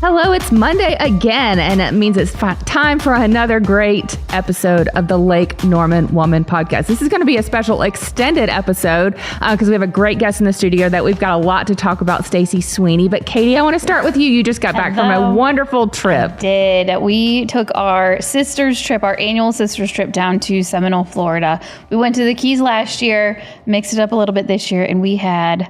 Hello, it's Monday again, and it means it's time for another great episode of the Lake Norman Woman Podcast. This is going to be a special extended episode because we have a great guest in the studio that we've got a lot to talk about, Stacey Sweeny. But Katie, I want to start with you. You just got back from a wonderful trip. I did. We took our sisters trip, our annual sisters trip down to Seminole, Florida. We went to the Keys last year, mixed it up a little bit this year, and we had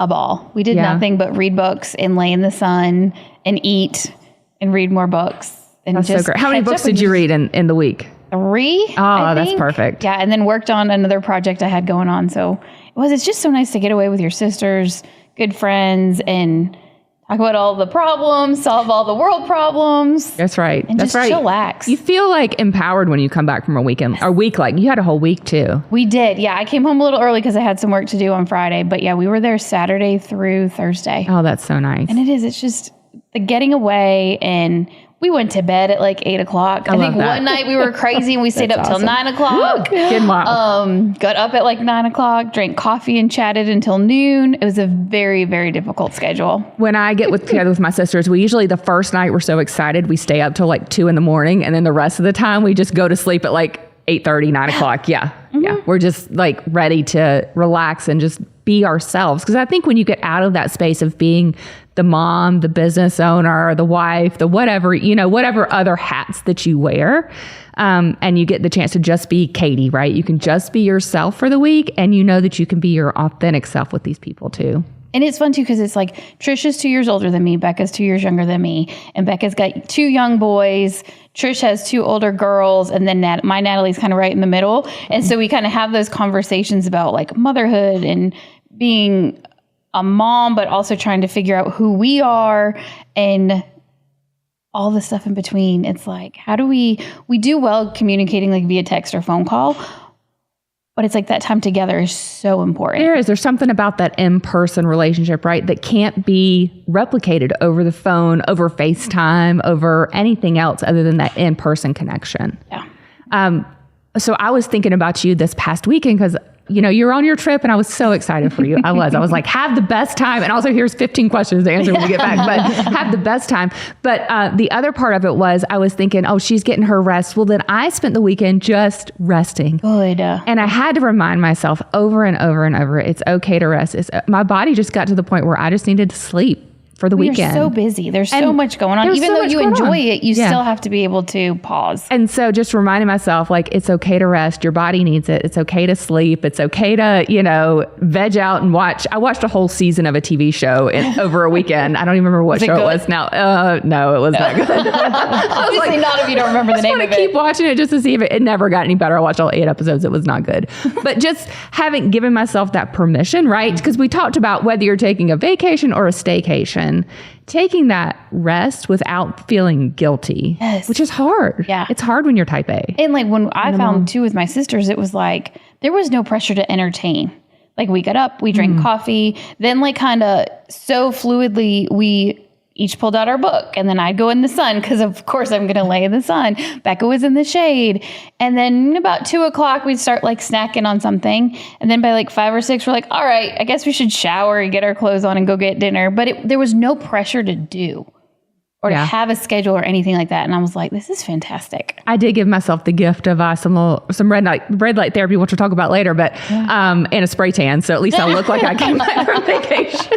a ball. We did nothing but read books and lay in the sun and eat and read more books. And that's so great. How many books did you read in the week? 3. Oh, that's perfect. Yeah, and then worked on another project I had going on. So it's just so nice to get away with your sisters, good friends, and talk about all the problems, solve all the world problems. That's right. And that's just chillax. You feel like empowered when you come back from a weekend, or week. Like you had a whole week too. We did. Yeah, I came home a little early because I had some work to do on Friday. But yeah, we were there Saturday through Thursday. Oh, that's so nice. And it's just the getting away, and we went to bed at like 8 o'clock. I think one night we were crazy and we stayed up till 9 o'clock. Good mom. Got up at like 9 o'clock, drank coffee and chatted until noon. It was a very, very difficult schedule. When I get together with my sisters, we usually the first night we're so excited we stay up till like 2 a.m, and then the rest of the time we just go to sleep at like 8:30, 9 o'clock. Yeah. Mm-hmm. Yeah. We're just like ready to relax and just be ourselves. Because I think when you get out of that space of being the mom, the business owner, the wife, the whatever, whatever other hats that you wear, and you get the chance to just be Katie, right? You can just be yourself for the week, and you know that you can be your authentic self with these people too. And it's fun too because it's like Trisha's 2 years older than me, Becca's 2 years younger than me, and Becca's got 2 young boys. Trish has 2 older girls, and then my Natalie's kind of right in the middle. And so we kind of have those conversations about like motherhood and being a mom, but also trying to figure out who we are and all the stuff in between. It's like, how do we do well communicating like via text or phone call, but it's like that time together is so important. There's something about that in-person relationship, right? That can't be replicated over the phone, over FaceTime, over anything else other than that in-person connection. Yeah. So I was thinking about you this past weekend because you're on your trip, and I was so excited for you. I was like, have the best time. And also here's 15 questions to answer when we get back, but have the best time. But the other part of it was I was thinking, oh, she's getting her rest. Well, then I spent the weekend just resting. Good. And I had to remind myself over and over and over, it's okay to rest. My body just got to the point where I just needed to sleep for the weekend. You're so busy. There's so much going on. Even though you enjoy it, you still have to be able to pause. And so just reminding myself, like, it's okay to rest. Your body needs it. It's okay to sleep. It's okay to, veg out and watch. I watched a whole season of a TV show over a weekend. I don't even remember what show it was now. No, it was not good. Obviously not if you don't remember the name of it. I keep watching it just to see if it never got any better. I watched all 8 episodes. It was not good. But just having given myself that permission, right? Because we talked about whether you're taking a vacation or a staycation, taking that rest without feeling guilty, which is hard. Yeah. It's hard when you're type A. And like when I found too with my sisters, it was like, there was no pressure to entertain. Like we got up, we drank coffee, then like kind of so fluidly, we each pulled out our book, and then I'd go in the sun because of course I'm going to lay in the sun. Becca was in the shade. And then about 2 o'clock, we'd start like snacking on something. And then by like 5 or 6, we're like, all right, I guess we should shower and get our clothes on and go get dinner. But there was no pressure to do or to have a schedule or anything like that. And I was like, this is fantastic. I did give myself the gift of some red light therapy, which we'll talk about later, but and a spray tan. So at least I look like I came back from vacation.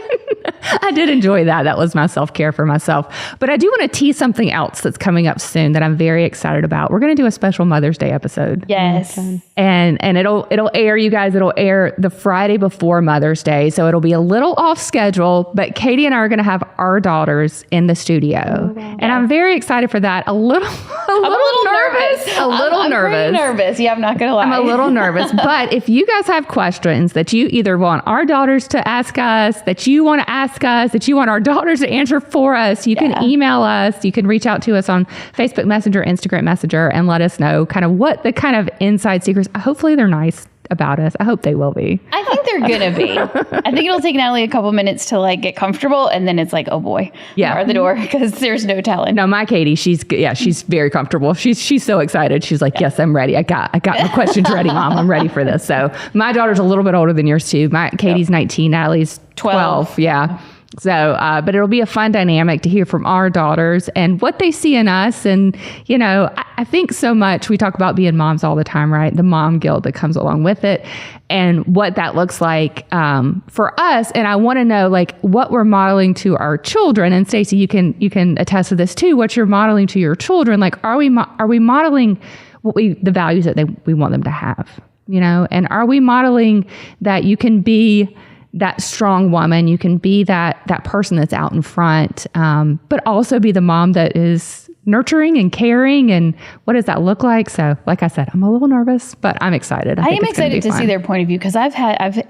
I did enjoy that. That was my self-care for myself. But I do want to tease something else that's coming up soon that I'm very excited about. We're going to do a special Mother's Day episode. Yes. And it'll air, you guys, it'll air the Friday before Mother's Day. So it'll be a little off schedule, but Katie and I are going to have our daughters in the studio. Oh, wow. And I'm very excited for that. A little nervous. I'm pretty nervous. Yeah, I'm not going to lie. I'm a little nervous. But if you guys have questions that you either want our daughters to ask us, that you want to ask us, that you want our daughters to answer for us, you can email us. You can reach out to us on Facebook Messenger, Instagram Messenger, and let us know kind of what the kind of inside secrets. Hopefully they're nice about us. I hope they will be. I think they're gonna be. I think it'll take Natalie a couple minutes to like get comfortable, and then it's like, oh boy, bar the door, because there's no telling. No, my Katie, she's very comfortable. She's so excited. She's like, yes, I'm ready. I got my questions ready, Mom. I'm ready for this. So my daughter's a little bit older than yours too. My Katie's 19, Natalie's 12. Yeah. So, but it'll be a fun dynamic to hear from our daughters and what they see in us. And, you know, I think so much, we talk about being moms all the time, right? The mom guilt that comes along with it and what that looks like for us. And I want to know like what we're modeling to our children. And Stacey, you can attest to this too. What you're modeling to your children. Like, are we modeling the values that we want them to have, you know? And are we modeling that you can be that strong woman, you can be that person that's out in front, but also be the mom that is nurturing and caring, and what does that look like? So, like I said, I'm a little nervous, but I'm excited. I am excited to see their point of view because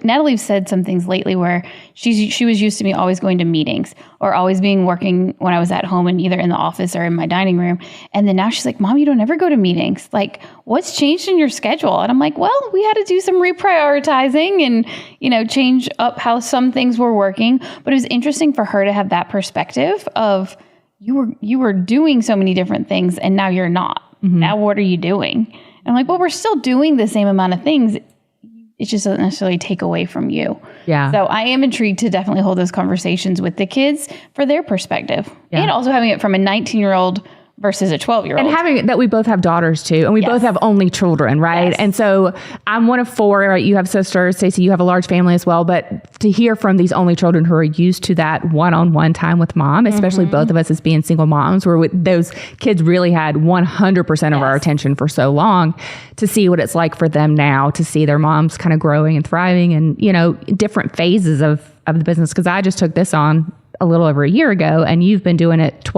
Natalie's said some things lately where she was used to me always going to meetings or always working when I was at home and either in the office or in my dining room, and then now she's like, "Mom, you don't ever go to meetings. Like, what's changed in your schedule?" And I'm like, "Well, we had to do some reprioritizing and change up how some things were working." But it was interesting for her to have that perspective of, you were doing so many different things and now you're not. Mm-hmm. Now what are you doing? And I'm like, well, we're still doing the same amount of things. It just doesn't necessarily take away from you. Yeah. So I am intrigued to definitely hold those conversations with the kids for their perspective. Yeah. And also having it from a 19-year-old versus a 12-year-old. And having that we both have daughters too. And we both have only children, right? Yes. And so I'm one of four, right? You have sisters. Stacey, you have a large family as well. But to hear from these only children who are used to that one-on-one time with mom, especially both of us as being single moms, where those kids really had 100% of our attention for so long, to see what it's like for them now, to see their moms kind of growing and thriving and, different phases of the business. Because I just took this on a little over a year ago and you've been doing it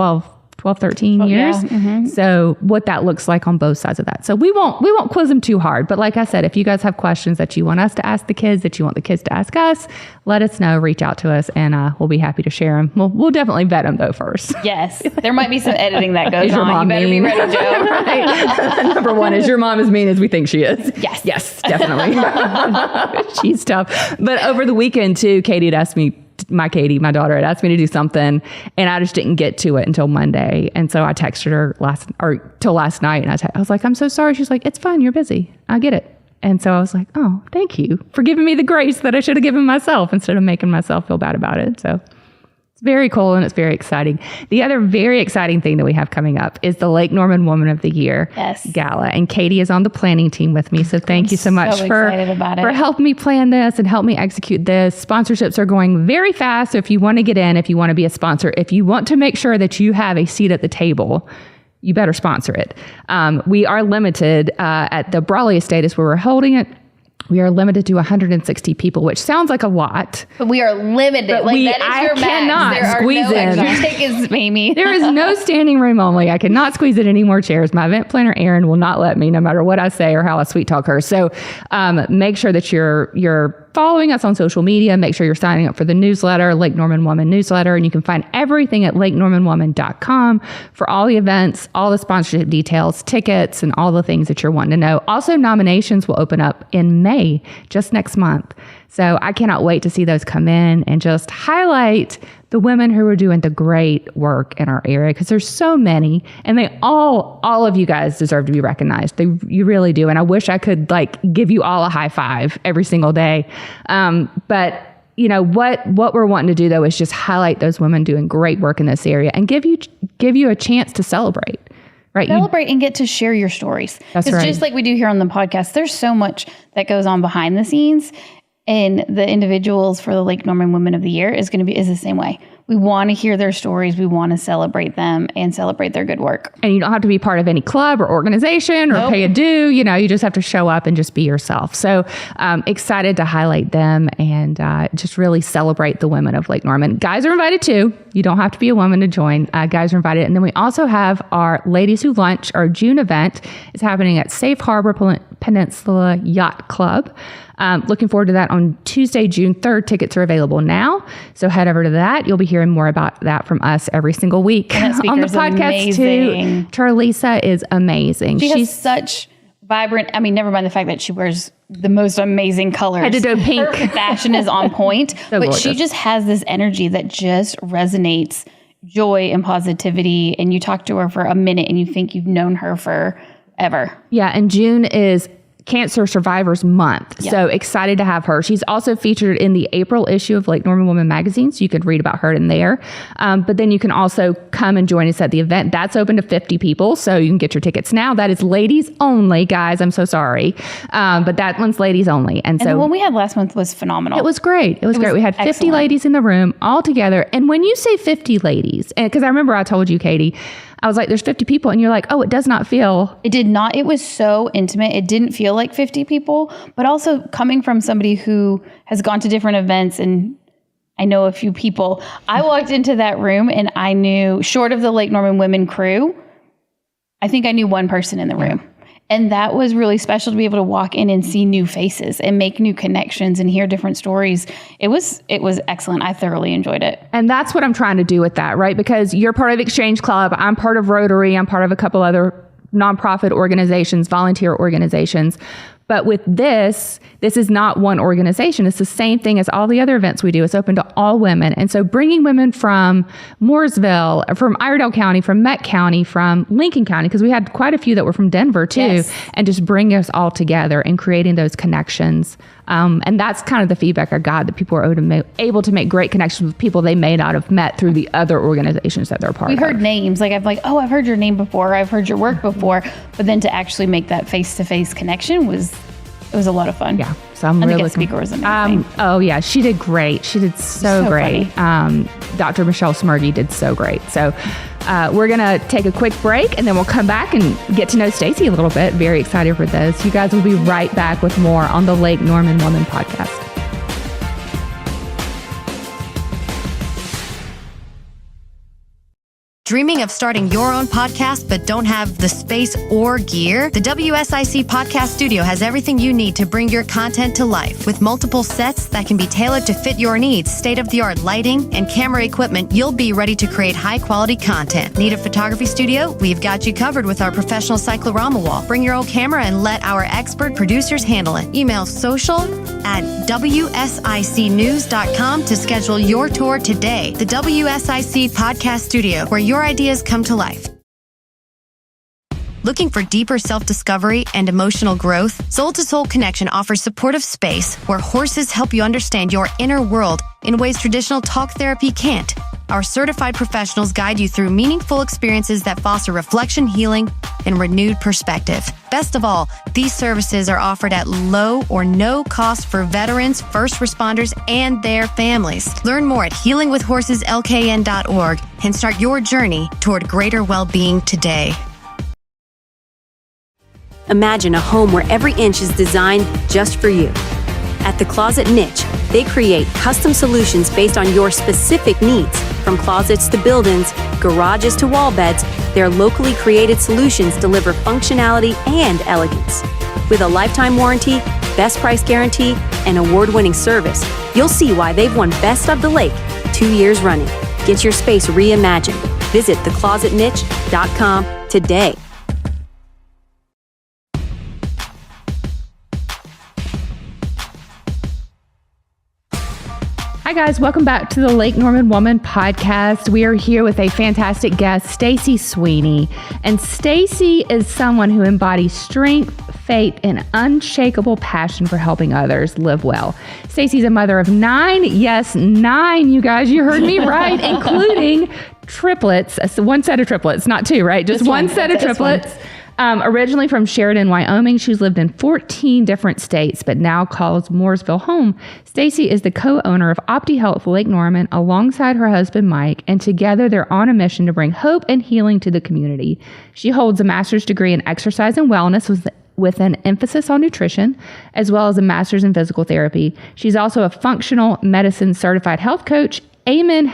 13 years. Yeah. Mm-hmm. So what that looks like on both sides of that. So we won't quiz them too hard. But like I said, if you guys have questions that you want us to ask the kids, that you want the kids to ask us, let us know, reach out to us, and we'll be happy to share them. We'll definitely vet them though first. Yes. There might be some editing that goes on. You better be ready, Joe. Right. Number one is your mom as mean as we think she is. Yes. Yes, definitely. She's tough. But over the weekend too, Katie had asked me, my daughter had asked me to do something and I just didn't get to it until Monday. And so I texted her till last night and I was like, I'm so sorry. She's like, it's fine. You're busy. I get it. And so I was like, oh, thank you for giving me the grace that I should have given myself instead of making myself feel bad about it. So it's very cool and it's very exciting. The other very exciting thing that we have coming up is the Lake Norman Woman of the Year Gala. And Katie is on the planning team with me. So thank you so much for helping me plan this and help me execute this. Sponsorships are going very fast. So if you want to get in, if you want to be a sponsor, if you want to make sure that you have a seat at the table, you better sponsor it. We are limited at the Brawley Estate is where we're holding it. We are limited to 160 people, which sounds like a lot. But we are limited. But I cannot squeeze in. Extra tickets, Mamie. There is no standing room only. I cannot squeeze in any more chairs. My event planner, Erin, will not let me, no matter what I say or how I sweet talk her. So make sure that you're following us on social media. Make sure you're signing up for the newsletter, Lake Norman Woman newsletter. And you can find everything at lakenormanwoman.com for all the events, all the sponsorship details, tickets, and all the things that you're wanting to know. Also, nominations will open up in May, just next month. So I cannot wait to see those come in and just highlight the women who are doing the great work in our area, because there's so many, and they all of you guys deserve to be recognized. You really do. And I wish I could give you all a high five every single day. But what we're wanting to do though is just highlight those women doing great work in this area and give you a chance to celebrate. Right. Celebrate and get to share your stories. That's right. Just like we do here on the podcast, there's so much that goes on behind the scenes. And the individuals for the Lake Norman Women of the Year is the same way. We want to hear their stories. We want to celebrate them and celebrate their good work. And you don't have to be part of any club or organization or pay a due. You just have to show up and just be yourself. So excited to highlight them and just really celebrate the women of Lake Norman. Guys are invited too. You don't have to be a woman to join. Guys are invited. And then we also have our Ladies Who Lunch, our June event. Is happening at Safe Harbor Peninsula Yacht Club. Looking forward to that on Tuesday, June 3rd. Tickets are available now. So head over to that. You'll be hearing more about that from us every single week on the podcast too. Charlisa is amazing. She's such vibrant. I mean, never mind the fact that she wears the most amazing colors. Had to do pink. Her fashion is on point, but gorgeous. She just has this energy that just resonates joy and positivity. And you talk to her for a minute and you think you've known her forever. Yeah. And June is Cancer Survivors Month. Yeah. So excited to have her. She's also featured in the April issue of Lake Norman Woman magazine, so you could read about her in there. But then you can also come and join us at the event. That's open to 50 people, so you can get your tickets now. That is ladies only, guys. I'm so sorry. But that one's ladies only. And so the one we had last month was phenomenal. it was great. It was great. We had 50 excellent. ladies in the room all together. And when you say 50 ladies, and because I remember I told you, Katie, I was like, there's 50 people. And you're like, oh, it does not feel. It did not. It was so intimate. It didn't feel like 50 people, but also coming from somebody who has gone to different events and I know a few people. I walked into that room and I knew, short of the Lake Norman women crew, I think I knew one person in the room. And that was really special to be able to walk in and see new faces and make new connections and hear different stories. It was excellent. I thoroughly enjoyed it. And that's what I'm trying to do with that, right? Because you're part of Exchange Club. I'm part of Rotary. I'm part of a couple other nonprofit organizations, volunteer organizations. But with this is not one organization. It's the same thing as all the other events we do. It's open to all women. And so bringing women from Mooresville, from Iredell County, from Met County, from Lincoln County, because we had quite a few that were from Denver too, Yes. and just bringing us all together and creating those connections. And that's kind of the feedback I got, that people are able to make great connections with people they may not have met through the other organizations that they're part of. We heard names. Like, I've heard your name before. I've heard your work before. But then to actually make that face-to-face connection was a lot of fun. Yeah. So I'm and really the guest speaker was amazing. Oh yeah, she did great. She did so great. Dr. Michelle Smirgy did so great. So we're gonna take a quick break and then we'll come back and get to know Stacey a little bit. Very excited for this. You guys will be right back with more on the Lake Norman Woman podcast. Dreaming of starting your own podcast but don't have the space or gear? The WSIC Podcast Studio has everything you need to bring your content to life. With multiple sets that can be tailored to fit your needs, state-of-the-art lighting, and camera equipment, you'll be ready to create high-quality content. Need a photography studio? We've got you covered with our professional cyclorama wall. Bring your own camera and let our expert producers handle it. Email social@WSICnews.com to schedule your tour today. The WSIC Podcast Studio, where your ideas come to life. Looking for deeper self-discovery and emotional growth? Soul to Soul Connection offers supportive space where horses help you understand your inner world in ways traditional talk therapy can't. Our certified professionals guide you through meaningful experiences that foster reflection, healing, and renewed perspective. Best of all, these services are offered at low or no cost for veterans, first responders, and their families. Learn more at healingwithhorseslkn.org and start your journey toward greater well-being today. Imagine a home where every inch is designed just for you. At The Closet Niche, they create custom solutions based on your specific needs. From closets to build-ins, garages to wall beds, their locally created solutions deliver functionality and elegance. With a lifetime warranty, best price guarantee, and award-winning service, you'll see why they've won Best of the Lake 2 years running. Get your space reimagined. Visit theclosetniche.com today. Hi guys, welcome back to the Lake Norman Woman podcast. We are here with a fantastic guest, Stacey Sweeny. And Stacey is someone who embodies strength, faith, and unshakable passion for helping others live well. Stacey's a mother of 9. Yes, 9, you guys, you heard me right, including triplets. One set of triplets, not 2, right? Just one set of triplets. Originally from Sheridan, Wyoming, she's lived in 14 different states, but now calls Mooresville home. Stacey is the co-owner of OptiHealth Lake Norman alongside her husband, Mike, and together they're on a mission to bring hope and healing to the community. She holds a master's degree in exercise and wellness with an emphasis on nutrition, as well as a master's in physical therapy. She's also a functional medicine certified health coach, Amen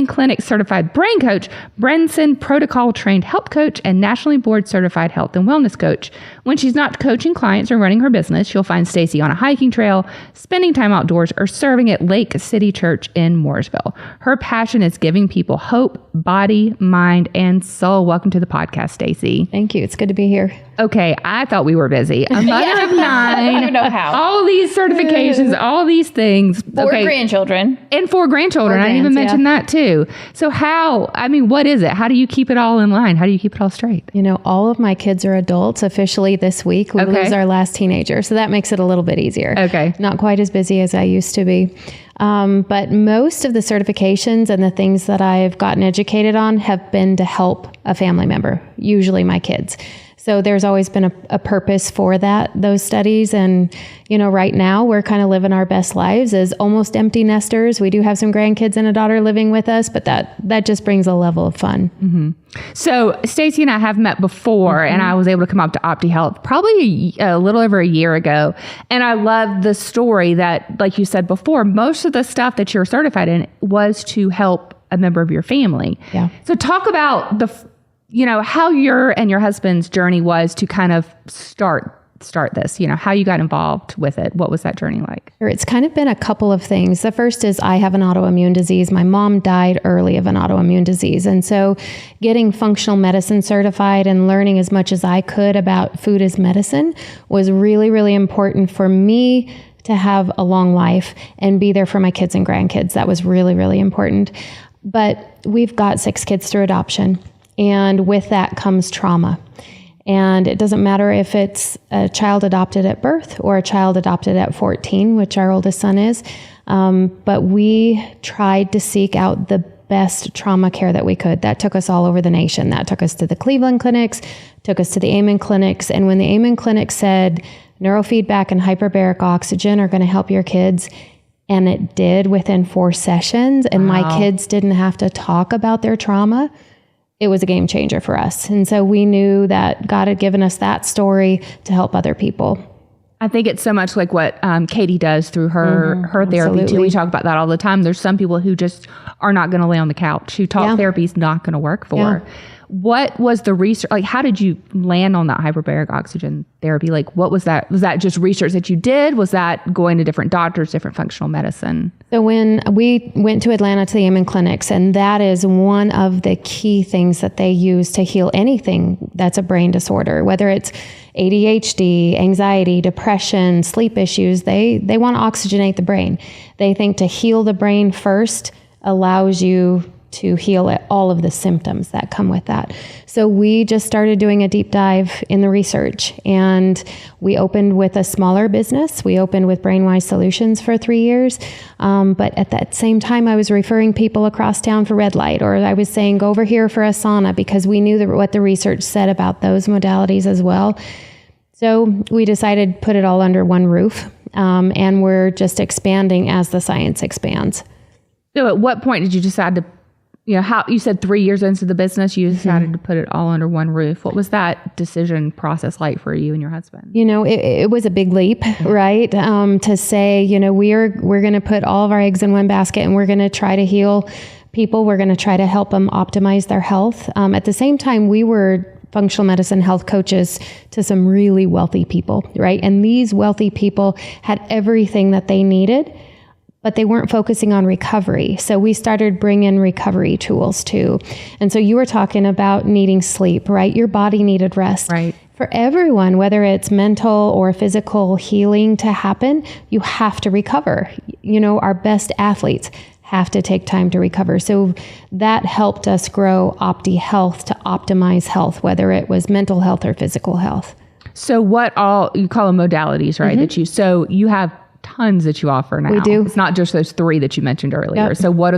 Clinic certified brain coach, Brenson protocol trained health coach, and nationally board certified health and wellness coach. When she's not coaching clients or running her business, you'll find Stacey on a hiking trail, spending time outdoors, or serving at Lake City Church in Mooresville. Her passion is giving people hope, body, mind, and soul. Welcome to the podcast, Stacey. Thank you. It's good to be here. Okay, I thought we were busy. A mother of 9. I don't know how. All these certifications, all these things. 4 grandchildren. And 4 grandchildren. I didn't even mention that. that too. So what is it? How do you keep it all in line? How do you keep it all straight? All of my kids are adults officially this week. We lose our last teenager. So that makes it a little bit easier. Okay. Not quite as busy as I used to be. But most of the certifications and the things that I've gotten educated on have been to help a family member, usually my kids. So there's always been a purpose for those studies. And, right now we're kind of living our best lives as almost empty nesters. We do have some grandkids and a daughter living with us, but that just brings a level of fun. Mm-hmm. So Stacey and I have met before, and I was able to come up to OptiHealth probably a little over a year ago. And I love the story that, like you said before, most of the stuff that you're certified in was to help a member of your family. Yeah. So talk about how your and your husband's journey was to kind of start this, how you got involved with it. What was that journey like? Sure. It's kind of been a couple of things. The first is I have an autoimmune disease. My mom died early of an autoimmune disease. And so getting functional medicine certified and learning as much as I could about food as medicine was really, really important for me to have a long life and be there for my kids and grandkids. That was really, really important. But we've got 6 kids through adoption. And with that comes trauma. And it doesn't matter if it's a child adopted at birth or a child adopted at 14, which our oldest son is. But we tried to seek out the best trauma care that we could. That took us all over the nation. That took us to the Cleveland clinics, took us to the Amen clinics. And when the Amen clinic said neurofeedback and hyperbaric oxygen are going to help your kids, and it did within 4 sessions, and my kids didn't have to talk about their trauma, it was a game changer for us. And so we knew that God had given us that story to help other people. I think it's so much like what Katie does through her therapy absolutely. too. We talk about that all the time. There's some people who just are not going to lay on the couch, who talk therapy is not going to work for. Yeah. What was the research? Like, how did you land on that hyperbaric oxygen therapy? Like, what was that? Was that just research that you did? Was that going to different doctors, different functional medicine? So when we went to Atlanta to the Amen clinics, and that is one of the key things that they use to heal anything that's a brain disorder, whether it's ADHD, anxiety, depression, sleep issues, they want to oxygenate the brain. They think to heal the brain first allows you to heal all of the symptoms that come with that. So we just started doing a deep dive in the research, and we opened with a smaller business. We opened with Brainwise Solutions for 3 years. But at that same time, I was referring people across town for red light, or I was saying, go over here for a sauna, because we knew what the research said about those modalities as well. So we decided to put it all under one roof, and we're just expanding as the science expands. So at what point did you decide to, how you said 3 years into the business, you decided to put it all under one roof? What was that decision process like for you and your husband? It was a big leap, right? To say, we're going to put all of our eggs in one basket, and we're going to try to heal people. We're going to try to help them optimize their health. At the same time, we were functional medicine health coaches to some really wealthy people, right? And these wealthy people had everything that they needed, but they weren't focusing on recovery. So we started bringing recovery tools too. And so you were talking about needing sleep, right? Your body needed rest. Right. For everyone, whether it's mental or physical healing to happen, you have to recover. Our best athletes have to take time to recover. So that helped us grow OptiHealth to optimize health, whether it was mental health or physical health. So what all, you call them modalities, right? So you have tons that you offer now. We do. It's not just those 3 that you mentioned earlier. Yep. So what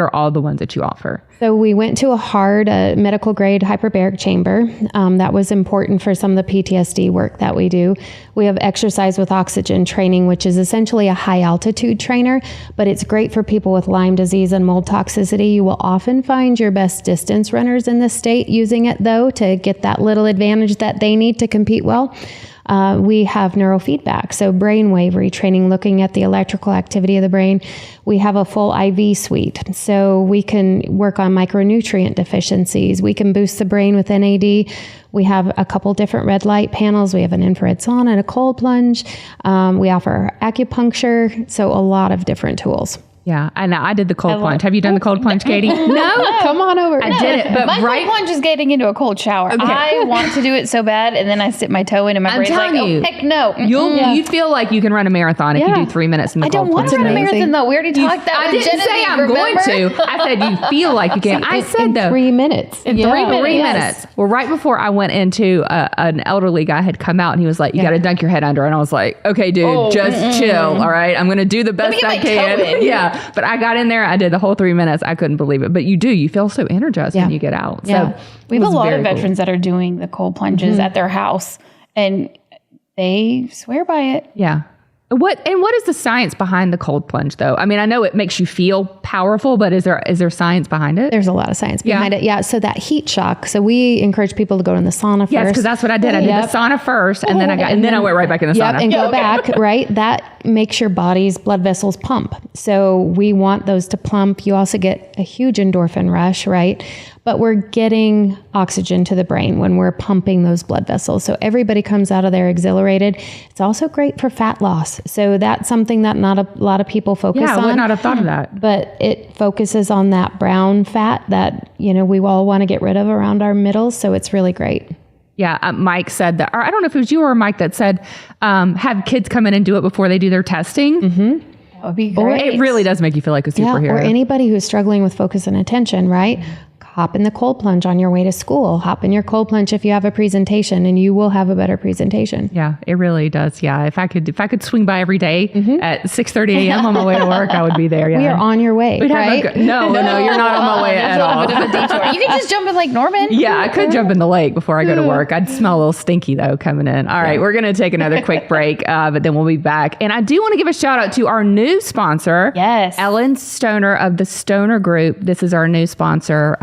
are all the ones that you offer? So we went to a hard medical grade hyperbaric chamber. That was important for some of the PTSD work that we do. We have exercise with oxygen training, which is essentially a high altitude trainer, but it's great for people with Lyme disease and mold toxicity. You will often find your best distance runners in the state using it though, to get that little advantage that they need to compete well. We have neurofeedback, so brainwave retraining, looking at the electrical activity of the brain. We have a full IV suite, so we can work on micronutrient deficiencies. We can boost the brain with NAD. We have a couple different red light panels. We have an infrared sauna and a cold plunge. We offer acupuncture, so a lot of different tools. Yeah, and I did the cold plunge. Have you done the cold plunge, Katie? No, come on over. I did it, but My cold plunge is getting into a cold shower. I want to do it so bad, and then I stick my toe in, and my brain's like, "Oh heck no!" You feel like you can run a marathon if you do 3 minutes in the cold plunge. I don't want to run a marathon though. We already talked that. I didn't say I'm going to. I said you feel like you can. I said though 3 minutes. In 3 minutes. Well, right before I went into an elderly guy had come out, and he was like, "You got to dunk your head under," and I was like, "Okay, dude, just chill. All right, I'm going to do the best I can." Yeah, but I got in there. I did the whole 3 minutes. I couldn't believe it. But you feel so energized when you get out. Yeah. So we have a lot of veterans that are doing the cold plunges at their house, and they swear by it. Yeah. What is the science behind the cold plunge though? I mean, I know it makes you feel powerful, but is there science behind it? There's a lot of science behind it. Yeah. So that heat shock. So we encourage people to go in the sauna first. Yes, because that's what I did. I did the sauna first, and then I went right back in the sauna. And go back. Right. That makes your body's blood vessels pump. So we want those to pump. You also get a huge endorphin rush, right? But we're getting oxygen to the brain when we're pumping those blood vessels. So everybody comes out of there exhilarated. It's also great for fat loss. So that's something that not a lot of people focus on. Yeah, I would not have thought of that. But it focuses on that brown fat that, we all want to get rid of around our middles. So it's really great. Yeah, Mike said that, or I don't know if it was you or Mike that said, have kids come in and do it before they do their testing. Mm-hmm. That would be great. It really does make you feel like a superhero. Yeah, or anybody who's struggling with focus and attention, right? Hop in the cold plunge on your way to school. Hop in your cold plunge if you have a presentation, and you will have a better presentation. Yeah, it really does. Yeah, if I could swing by every day at 6:30 a.m. on my way to work, I would be there. Yeah, we are on your way, right? No, you're not on my way at all. A bit of a detour. You can just jump in Lake Norman. Yeah, I could jump in the lake before I go to work. I'd smell a little stinky though coming in. All right, we're going to take another quick break, but then we'll be back. And I do want to give a shout out to our new sponsor, Ellen Stoner of the Stoner Group. This is our new sponsor.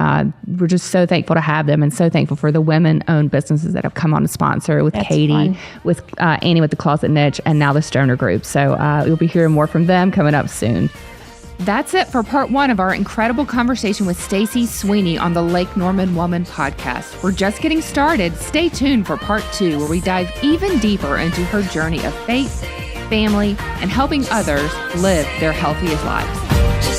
We're just so thankful to have them, and so thankful for the women-owned businesses that have come on to sponsor with Katie, with Annie with the Closet Niche, and now the Stoner Group. So you'll be hearing more from them coming up soon. That's it for part 1 of our incredible conversation with Stacey Sweeny on the Lake Norman Woman podcast. We're just getting started. Stay tuned for part 2, where we dive even deeper into her journey of faith, family, and helping others live their healthiest lives.